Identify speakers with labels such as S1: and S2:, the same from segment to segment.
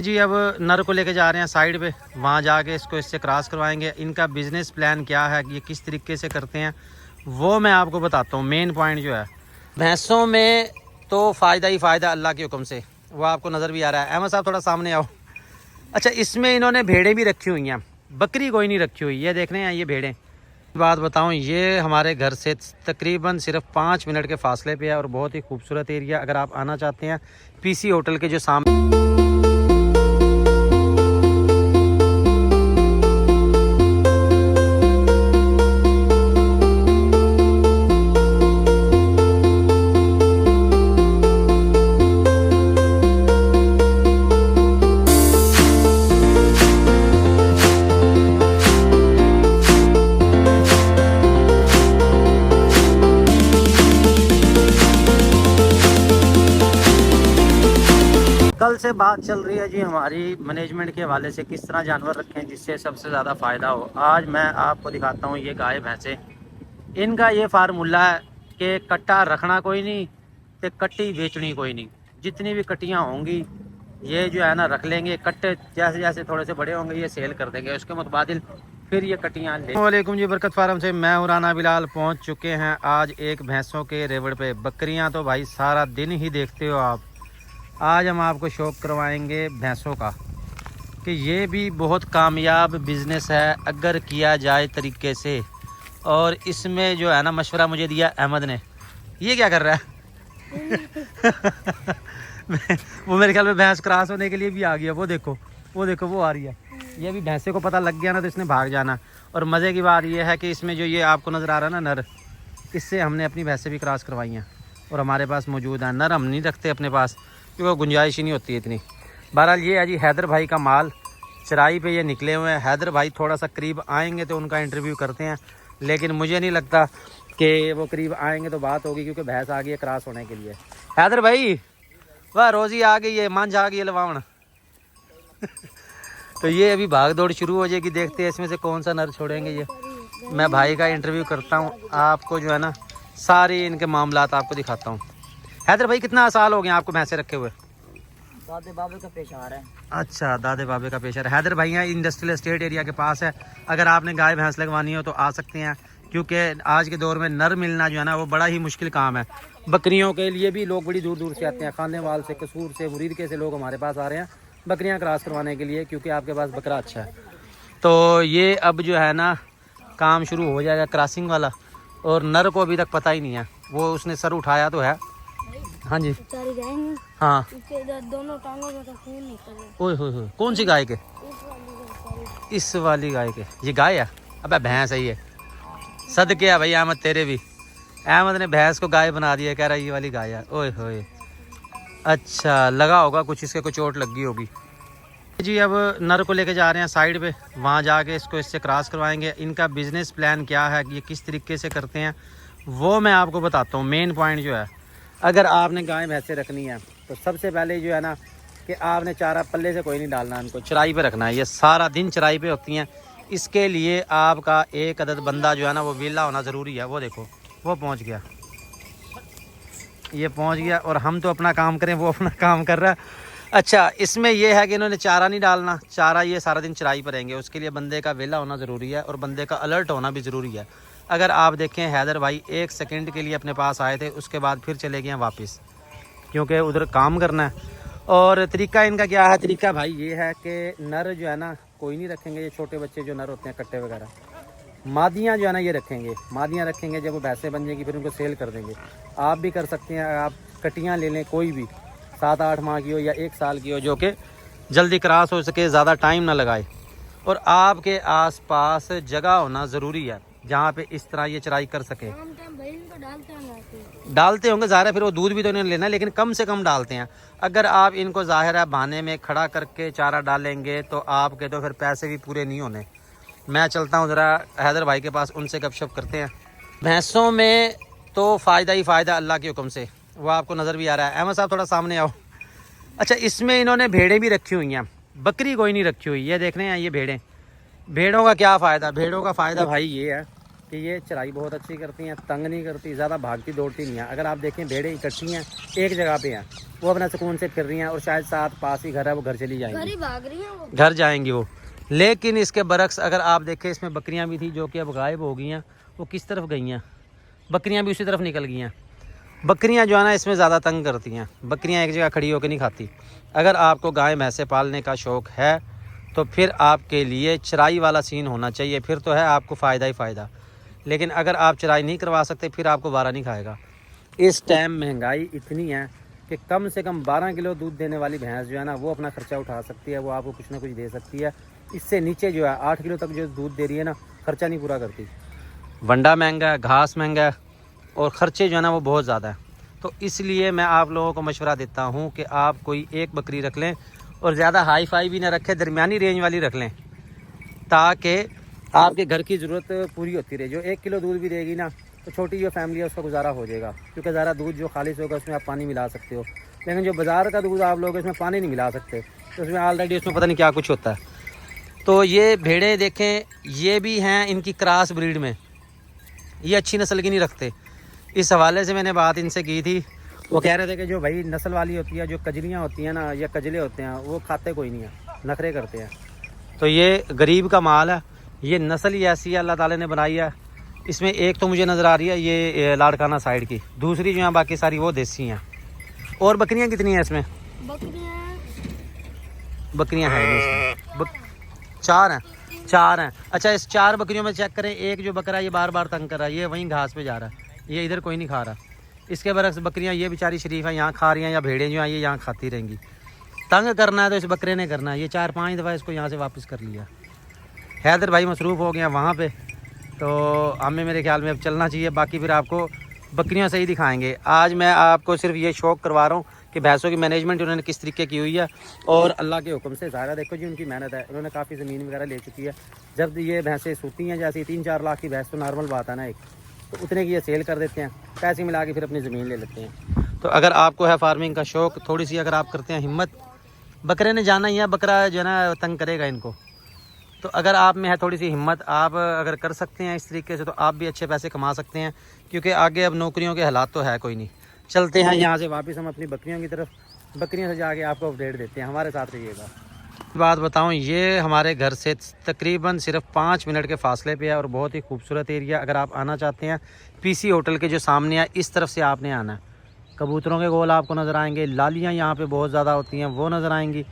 S1: जी अब नर को लेके जा रहे हैं साइड पे, वहाँ जाके इसको इससे क्रॉस करवाएंगे। इनका बिजनेस प्लान क्या है, ये किस तरीके से करते हैं वो मैं आपको बताता हूँ। मेन पॉइंट जो है भैंसों में तो फ़ायदा ही फ़ायदा अल्लाह के हुक्म से, वो आपको नज़र भी आ रहा है। अहमद साहब थोड़ा सामने आओ। अच्छा, इसमें इन्होंने भेड़ें भी रखी हुई हैं, बकरी कोई नहीं रखी हुई। ये देख रहे हैं ये भेड़ें। बात बताऊं, ये हमारे घर से तकरीबन सिर्फ 5 मिनट के फासले पे है और बहुत ही खूबसूरत एरिया। अगर आप आना चाहते हैं पीसी होटल के जो सामने कल से बात चल रही है जी हमारी मैनेजमेंट के हवाले से, किस तरह जानवर रखें जिससे सबसे ज़्यादा फ़ायदा हो। आज मैं आपको दिखाता हूँ ये गाय भैंसे। इनका ये फार्मूला है कि कट्टा रखना कोई नहीं तो कट्टी बेचनी कोई नहीं। जितनी भी कट्टियाँ होंगी ये जो है ना रख लेंगे, कट्टे जैसे जैसे थोड़े से बड़े होंगे ये सेल कर देंगे, उसके मुतबादिल फिर ये कट्टियाँ ले। वालेकुम जी, बरकत फार्म से मैं और राना बिलाल पहुँच चुके हैं आज एक भैंसों के रेवड़ पे। बकरियाँ तो भाई सारा दिन ही देखते हो आप। आज हम आपको शौक करवाएंगे भैंसों का कि ये भी बहुत कामयाब बिज़नेस है अगर किया जाए तरीके से। और इसमें जो है ना मशवरा मुझे दिया अहमद ने। ये क्या कर रहा है? वो मेरे ख्याल में भैंस क्रॉस होने के लिए भी आ गया। वो देखो वो आ रही है। ये भी भैंसे को पता लग गया ना तो इसने भाग जाना। और मज़े की बात ये है कि इसमें जो ये आपको नज़र आ रहा है ना नर, इससे हमने अपनी भैंसें भी क्रॉस करवाई हैं और हमारे पास मौजूद है। नर हम नहीं रखते अपने पास क्योंकि गुंजाइश ही नहीं होती है इतनी। बहरहाल ये है जी हैदर भाई का माल, चराई पे ये निकले हुए हैं। हैदर भाई थोड़ा सा करीब आएंगे तो उनका इंटरव्यू करते हैं, लेकिन मुझे नहीं लगता कि वो करीब आएंगे तो बात होगी क्योंकि भैंस आ गई है क्रॉस होने के लिए। हैदर भाई वाह, रोज़ी आ गई है, मांझ आ गई है लवावण। तो ये अभी भाग दौड़ शुरू हो जाएगी, देखते हैं इसमें से कौन सा नर छोड़ेंगे। ये मैं भाई का इंटरव्यू करता हूँ, आपको जो है ना सारे इनके मामलात आपको दिखाता हूँ। हैदर भाई कितना साल हो गया आपको भैंसे रखे हुए?
S2: दादे बाबे का पेशार है।
S1: अच्छा, दादे बाबे का पेशा है। हैदर भाई यहाँ इंडस्ट्रियल एस्टेट एरिया के पास है। अगर आपने गाय भैंस लगवानी हो तो आ सकते हैं, क्योंकि आज के दौर में नर मिलना जो है ना वो बड़ा ही मुश्किल काम है। बकरियों के लिए भी लोग बड़ी दूर दूर से आते हैं, खानेवाल से, कसूर से, मुरीदके से लोग हमारे पास आ रहे हैं बकरियाँ क्रॉस करवाने के लिए, क्योंकि आपके पास बकरा अच्छा है। तो ये अब जो है ना काम शुरू हो जाएगा क्रॉसिंग वाला, और नर को अभी तक पता ही नहीं है। वो उसने सर उठाया तो है। हाँ जी, हाँ।
S2: दोनों टांगों में तो खून निकल रहा है।
S1: ओए होए, कौन सी गाय के? इस वाली गाय के। ये गाय है? अबे भैंस है ये। सदके है भाई अहमद तेरे भी। अहमद ने भैंस को गाय बना दिया, कह रहा है ये वाली गाय है। ओए होए, अच्छा लगा होगा कुछ, इसके कुछ चोट लगी होगी। जी अब नर को लेके जा रहे हैं साइड पे, वहाँ जाके इसको इससे क्रॉस करवाएंगे। इनका बिजनेस प्लान क्या है, ये किस तरीके से करते हैं वो मैं आपको बताता हूँ। मेन पॉइंट जो है, अगर आपने गाय भैंसे रखनी है तो सबसे पहले जो है ना कि आपने चारा पल्ले से कोई नहीं डालना, इनको चराई पे रखना है। ये सारा दिन चराई पे होती हैं, इसके लिए आपका एक अदद बंदा जो है ना वो वेला होना ज़रूरी है। वो देखो वो पहुंच गया, ये पहुंच गया, और हम तो अपना काम करें, वो अपना काम कर रहा है। अच्छा, इसमें यह है कि इन्होंने चारा नहीं डालना, चारा ये सारा दिन चराई पर रहेंगे, उसके लिए बंदे का वेला होना ज़रूरी है और बंदे का अलर्ट होना भी ज़रूरी है। अगर आप देखें हैदर भाई 1 सेकंड के लिए अपने पास आए थे, उसके बाद फिर चले गए वापस, क्योंकि उधर काम करना है। और तरीका इनका क्या है? तरीका भाई ये है कि नर जो है ना कोई नहीं रखेंगे, ये छोटे बच्चे जो नर होते हैं कट्टे वगैरह, मादियाँ जो है ना ये रखेंगे। मादियाँ रखेंगे, जब वो भैंसें बन जाएंगी फिर उनको सेल कर देंगे। आप भी कर सकते हैं, आप कटियाँ ले लें कोई भी, 7-8 माह की हो या 1 साल की हो, जो कि जल्दी क्रॉस हो सके, ज़्यादा टाइम ना लगाए। और आपके आसपास जगह होना ज़रूरी है जहाँ पे इस तरह ये चराई कर सके। डालते होंगे ज़ाहिर है, फिर वो दूध भी तो इन्हें लेना है, लेकिन कम से कम डालते हैं। अगर आप इनको ज़ाहिर है बहाने में खड़ा करके चारा डालेंगे तो आपके तो फिर पैसे भी पूरे नहीं होने। मैं चलता हूँ ज़रा हैदर भाई के पास, उनसे गपशप करते हैं। भैंसों में तो फ़ायदा ही फ़ायदा अल्लाह के हुक्म से, वो आपको नज़र भी आ रहा है। अहमद साहब थोड़ा सामने आओ। अच्छा, इसमें इन्होंने भेड़ें भी रखी हुई हैं, बकरी कोई नहीं रखी हुई। ये देख रहे हैं ये भेड़ें। भेड़ों का क्या फ़ायदा? भेड़ों का फ़ायदा भाई ये है कि ये चराई बहुत अच्छी करती हैं, तंग नहीं करती, ज़्यादा भागती दौड़ती नहीं है। अगर आप देखें भेड़ें इकट्ठी हैं एक जगह पे हैं, वो अपना सुकून से फिर रही हैं और शायद साथ पास ही घर है, वो घर चली जाएंगी,
S2: भाग रही हैं वो।
S1: घर जाएंगी वो। लेकिन इसके बरक्स अगर आप देखें, इसमें बकरियां भी थी जो कि अब गायब हो गई हैं। वो किस तरफ गई हैं? बकरियां भी उसी तरफ निकल गई हैं। बकरियां जो है ना इसमें ज़्यादा तंग करती हैं। बकरियां एक जगह खड़ी होकर नहीं खाती। अगर आपको गाय भैंसे पालने का शौक़ है तो फिर आपके लिए चराई वाला सीन होना चाहिए, फिर तो है आपको फ़ायदा ही फ़ायदा। लेकिन अगर आप चराई नहीं करवा सकते फिर आपको वारा नहीं खाएगा। इस टाइम महंगाई इतनी है कि कम से कम 12 किलो दूध देने वाली भैंस जो है ना वो अपना खर्चा उठा सकती है, वो आपको कुछ ना कुछ दे सकती है। इससे नीचे जो है 8 किलो तक जो दूध दे रही है ना, खर्चा नहीं पूरा करती। वंडा महंगा है, घास महंगा है और ख़र्चे जो है ना वो बहुत ज़्यादा है। तो इसलिए मैं आप लोगों को मशवरा देता हूँ कि आप कोई एक बकरी रख लें और ज़्यादा हाई फाई भी ना रखें, दरमियानी रेंज वाली रख लें, ताकि आपके घर की ज़रूरत पूरी होती रहे। जो 1 किलो दूध भी देगी ना तो छोटी जो फैमिली है उसका गुजारा हो जाएगा, क्योंकि ज़रा दूध जो खालिश होगा उसमें आप पानी मिला सकते हो। लेकिन जो बाज़ार का दूध आप लोग इसमें पानी नहीं मिला सकते, तो उसमें ऑलरेडी उसमें पता नहीं क्या कुछ होता है। तो ये भेड़ें देखें, ये भी हैं इनकी क्रॉस ब्रीड में, ये अच्छी नस्ल की नहीं रखते। इस हवाले से मैंने बात इनसे की थी, वो कह रहे थे कि जो भाई नस्ल वाली होती है, जो कजलियाँ होती हैं ना या कजले होते हैं, वो खाते कोई नहीं है, नखरे करते हैं। तो ये गरीब का माल है, ये नस्ल ही ऐसी है अल्लाह ताला ने बनाई है। इसमें एक तो मुझे नज़र आ रही है ये लाड़काना साइड की, दूसरी जो है बाकी सारी वो देसी हैं। और बकरियां कितनी हैं इसमें? बकरियां हैं इसमें 4 हैं। अच्छा, इस 4 बकरियों में चेक करें, एक जो बकरा ये बार बार तंग कर रहा है, ये वहीं घास पे जा रहा है, ये इधर कोई नहीं खा रहा। इसके बरक्स बकरियां ये बेचारी शरीफ है, यहाँ खा रही हैं, या भेड़ें जो हैं ये यहाँ खाती रहेंगी। तंग करना है तो इस बकरे ने करना है। ये 4-5 दफ़ा इसको यहाँ से वापस कर लिया। हैदर भाई मसरूफ़ हो गया वहाँ पे, तो हमें मेरे ख्याल में अब चलना चाहिए। बाकी फिर आपको बकरियां सही दिखाएंगे। आज मैं आपको सिर्फ ये शौक़ करवा रहा हूँ कि भैंसों की मैनेजमेंट उन्होंने किस तरीके की हुई है, और अल्लाह के हुक्म से ज़ाहिर देखो जी उनकी मेहनत है। उन्होंने काफ़ी ज़मीन वगैरह ले चुकी है। जब ये भैंसें सूती हैं, जैसे 3-4 लाख की भैंस तो नॉर्मल बात है ना एक, तो उतने की ये सेल कर देते हैं, पैसे मिला के फिर अपनी ज़मीन ले लेते हैं। तो अगर आपको है फार्मिंग का शौक़, थोड़ी सी अगर आप करते हैं हिम्मत, बकरे ने जाना ही है, बकरा जो है ना तंग करेगा इनको। तो अगर आप में है थोड़ी सी हिम्मत, आप अगर कर सकते हैं इस तरीके से, तो आप भी अच्छे पैसे कमा सकते हैं, क्योंकि आगे अब नौकरियों के हालात तो है कोई नहीं। चलते हैं यहाँ से वापस हम अपनी बकरियों की तरफ, बकरियों से जाके आपको अपडेट देते हैं, हमारे साथ रहिएगा। बात बताऊँ, ये हमारे घर से तकरीबन सिर्फ 5 मिनट के फासले पे है और बहुत ही खूबसूरत एरिया। अगर आप आना चाहते हैं, पीसी होटल के जो सामने है इस तरफ से आपने आना है। कबूतरों के गोल आपको नज़र आएंगे, लालियाँ यहाँ पे बहुत ज़्यादा होती हैं, वो नज़र आएंगी।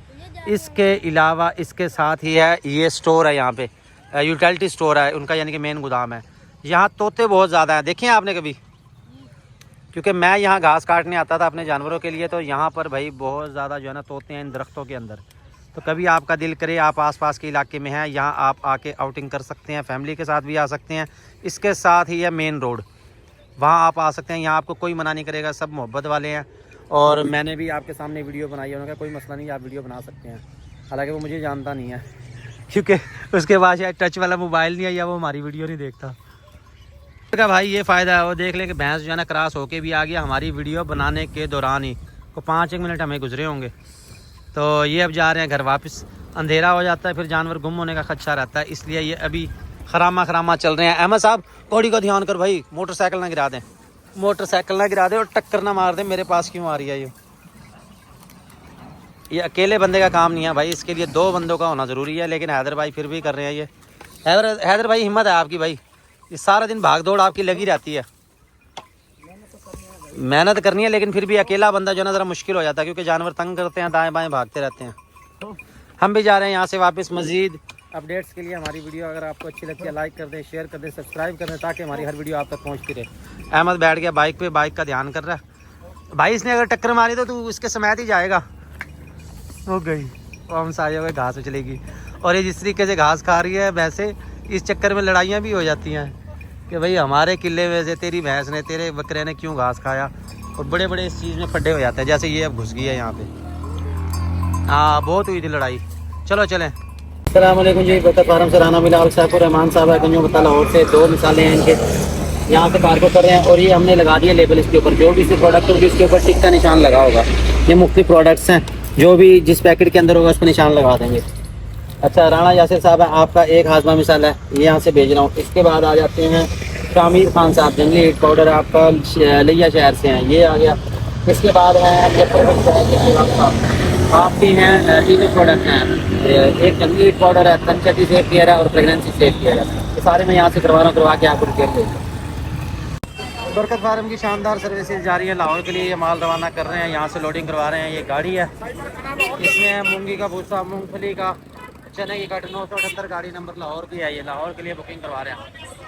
S1: इसके अलावा इसके साथ ही है ये स्टोर है, यहाँ पे यूटिलिटी स्टोर है उनका, यानी कि मेन गोदाम है। यहाँ तोते बहुत ज़्यादा हैं, देखें आपने कभी? क्योंकि मैं यहाँ घास काटने आता था अपने जानवरों के लिए, तो यहाँ पर भाई बहुत ज़्यादा जो है ना तोते हैं इन दरख्तों के अंदर। तो कभी आपका दिल करे, आप आसपास के इलाके में हैं, यहाँ आप आके आउटिंग कर सकते हैं, फैमिली के साथ भी आ सकते हैं। इसके साथ ही है मेन रोड, वहाँ आप आ सकते हैं, यहाँ आपको कोई मना नहीं करेगा, सब मोहब्बत वाले हैं। और मैंने भी आपके सामने वीडियो बनाई है, उन्होंने कहा कोई मसला नहीं, आप वीडियो बना सकते हैं। हालांकि वो मुझे जानता नहीं है, क्योंकि उसके बाद शायद टच वाला मोबाइल नहीं है या वो हमारी वीडियो नहीं देखता। का भाई ये फ़ायदा है, वो देख लें कि भैंस जो है ना क्रॉस होके भी आ गया हमारी वीडियो बनाने के दौरान ही, तो 5-1 मिनट हमें गुजरे होंगे। तो ये अब जा रहे हैं घर वापस। अंधेरा हो जाता है फिर जानवर गुम होने का खदशा रहता है, इसलिए ये अभी खरामा चल रहे हैं। अहमद साहब घोड़ी का ध्यान कर भाई, मोटरसाइकिल ना गिरा दें, मोटरसाइकिल ना गिरा दे और टक्कर ना मार दे। मेरे पास क्यों आ रही है ये अकेले बंदे का काम नहीं है भाई, इसके लिए 2 बंदों का होना ज़रूरी है। लेकिन हैदर भाई फिर भी कर रहे हैं ये। हैदर भाई हिम्मत है आपकी भाई, ये सारा दिन भाग दौड़ आपकी लगी रहती है। मेहनत करनी है, लेकिन फिर भी अकेला बंदा जो है ना ज़रा मुश्किल हो जाता है, क्योंकि जानवर तंग करते हैं, दाएँ बाएँ भागते रहते हैं। हम भी जा रहे हैं यहाँ से वापस। मज़ीद अपडेट्स के लिए हमारी वीडियो अगर आपको अच्छी लगती है लाइक कर दें, शेयर कर दें, सब्सक्राइब कर दें, ताकि हमारी हर वीडियो आप तक पहुँचती रहे। अहमद बैठ गया बाइक पे, बाइक का ध्यान कर रहा है भाई। इसने अगर टक्कर मारी तो तू इसके समेत ही जाएगा। हो गई वो हम सारे हुए घास में चलेगी। और ये जिस तरीके से घास खा रही है वैसे, इस चक्कर में लड़ाइयाँ भी हो जाती हैं कि भाई हमारे किले में से तेरी भैंस ने, तेरे बकरे ने क्यों घास खाया, और बड़े बड़े इस चीज़ में फड्डे हो जाते हैं। जैसे ये अब घुस गई है यहाँ पे, हाँ बहुत हुई थी लड़ाई। चलो चलें। अस्सलाम वालेकुम जी, बकर फार्म से राना मिला सैफुर रहमान साहब है गंजो बता लाहौर से। 2 मिसालें हैं इनके, यहाँ से कार्गो कर रहे हैं। और ये हमने लगा दिया लेबल इसके ऊपर, जो भी इसके प्रोडक्ट होगी उसके ऊपर टिक का निशान लगा होगा। ये मुख्तलिफ प्रोडक्ट्स हैं, जो भी जिस पैकेट के अंदर होगा उस पर निशान लगा देंगे। अच्छा, राणा यासिर साहब है, आपका एक हाजमा मिसाल है, ये यहाँ से भेज रहा हूँ। इसके बाद आ जाते हैं आपका आमिर खान साहब जंगली हीट पाउडर आपका लिया शहर से हैं, ये आ गया। इसके बाद है आपकी हैं तीनों प्रोडक्ट हैं, एक जंगली हीट पाउडर है, तनचटी सेफ केयर है और प्रेगनेंसी सेफ केयर है। ये सारे मैं यहाँ से करवा रहा हूँ, करवा के आपको डिटेल दूँगा। बरकत फार्म की शानदार सर्विसेज जारी है। लाहौर के लिए ये माल रवाना कर रहे हैं, यहाँ से लोडिंग करवा रहे हैं। ये गाड़ी है, इसमें है मूंगी का भूसा, मूंगफली का, चने की कट। 978 गाड़ी नंबर लाहौर की है। ये लाहौर के लिए बुकिंग करवा रहे हैं।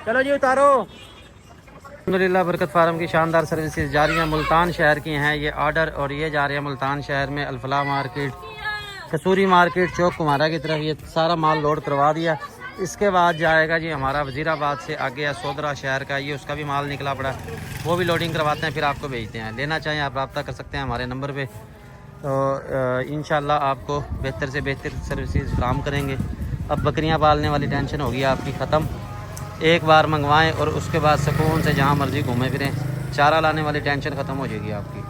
S1: चलो जी उतारो। अल्हम्दुलिल्लाह बरकत फार्म की शानदार सर्विसेज जारी हैं। मुल्तान शहर की हैं ये ऑर्डर, और ये जा रहे हैं मुल्तान शहर में अल्फला मार्केट, कसूरी मार्केट, चौक कुमारा की तरफ। ये सारा माल लोड करवा दिया। इसके बाद जाएगा जी हमारा वजीराबाद से आगे है सोदरा शहर का, ये उसका भी माल निकला पड़ा, वो भी लोडिंग करवाते हैं, फिर आपको भेजते हैं। लेना चाहें आप रब्ता कर सकते हैं हमारे नंबर पे। तो इंशाल्लाह आपको बेहतर से बेहतर सर्विसेज फराम करेंगे। अब बकरियां पालने वाली टेंशन होगी आपकी ख़त्म। एक बार मंगवाएं और उसके बाद सुकून से जहां मर्जी घूमें फिरें। चारा लाने वाली टेंशन ख़त्म हो जाएगी आपकी।